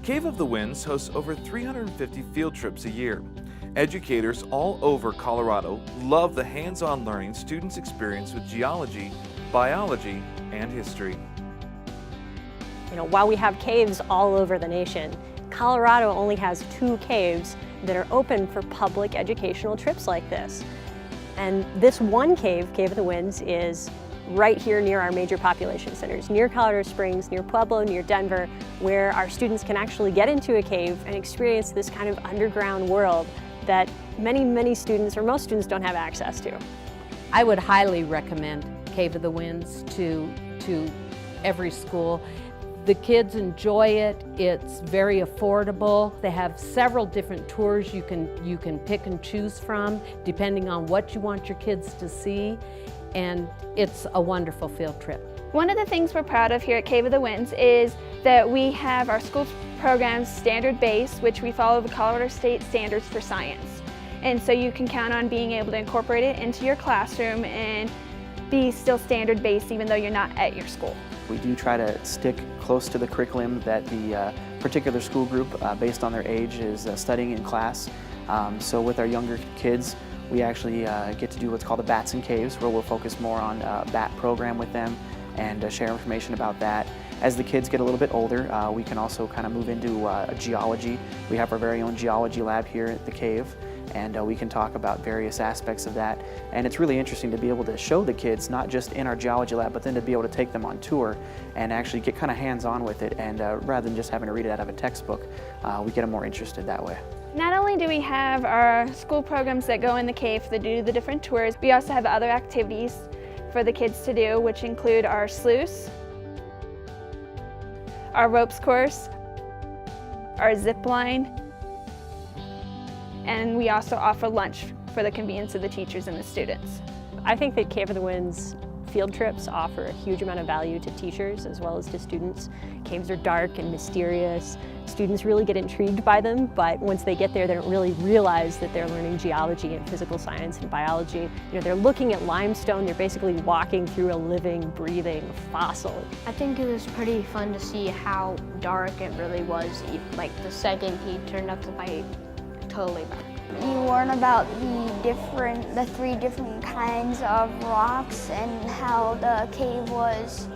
Cave of the Winds hosts over 350 field trips a year. Educators all over Colorado love the hands-on learning students experience with geology, biology, and history. While we have caves all over the nation, Colorado only has 2 caves that are open for public educational trips like this. And this one cave, Cave of the Winds, is right here near our major population centers, near Colorado Springs, near Pueblo, near Denver, where our students can actually get into a cave and experience this kind of underground world that many students, or most students, don't have access to. I would highly recommend Cave of the Winds to every school. The kids enjoy it. It's very affordable. They have several different tours you can pick and choose from depending on what you want your kids to see, and it's a wonderful field trip. One of the things we're proud of here at Cave of the Winds is that we have our school programs standard-based, which we follow the Colorado State Standards for Science. And so you can count on being able to incorporate it into your classroom and be still standard-based even though you're not at your school. We do try to stick close to the curriculum that the particular school group, based on their age, is studying in class. So with our younger kids, we actually get to do what's called the Bats and Caves, where we'll focus more on a bat program with them and share information about that. As the kids get a little bit older, we can also kind of move into geology. We have our very own geology lab here at the cave, and we can talk about various aspects of that. And it's really interesting to be able to show the kids, not just in our geology lab, but then to be able to take them on tour and actually get kind of hands-on with it. And rather than just having to read it out of a textbook, we get them more interested that way. Not only do we have our school programs that go in the cave to do the different tours, we also have other activities for the kids to do, which include our sluice, our ropes course, our zip line, and we also offer lunch for the convenience of the teachers and the students. I think that Cave of the Winds field trips offer a huge amount of value to teachers as well as to students. Caves are dark and mysterious. Students really get intrigued by them, but once they get there, they don't really realize that they're learning geology and physical science and biology. They're looking at limestone. They're basically walking through a living, breathing fossil. I think it was pretty fun to see how dark it really was. Like the second he turned up the light, totally dark. You learn about the 3 different kinds of rocks and how the cave was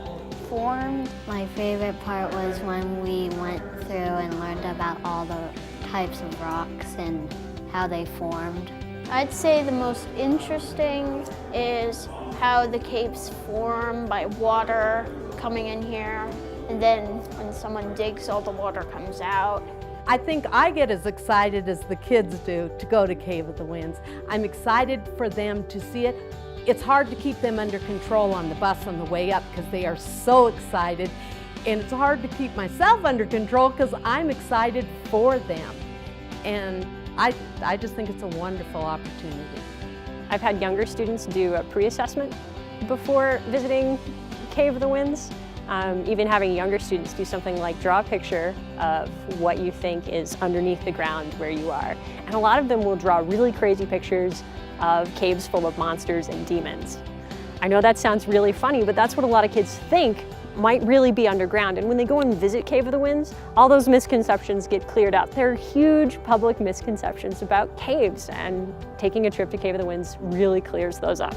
formed. My favorite part was when we went through and learned about all the types of rocks and how they formed. I'd say the most interesting is how the caves form by water coming in here, and then when someone digs, all the water comes out. I think I get as excited as the kids do to go to Cave of the Winds. I'm excited for them to see it. It's hard to keep them under control on the bus on the way up because they are so excited. And it's hard to keep myself under control because I'm excited for them. And I just think it's a wonderful opportunity. I've had younger students do a pre-assessment before visiting Cave of the Winds. Even having younger students do something like draw a picture of what you think is underneath the ground where you are. And a lot of them will draw really crazy pictures of caves full of monsters and demons. I know that sounds really funny, but that's what a lot of kids think might really be underground. And when they go and visit Cave of the Winds, all those misconceptions get cleared up. There are huge public misconceptions about caves, and taking a trip to Cave of the Winds really clears those up.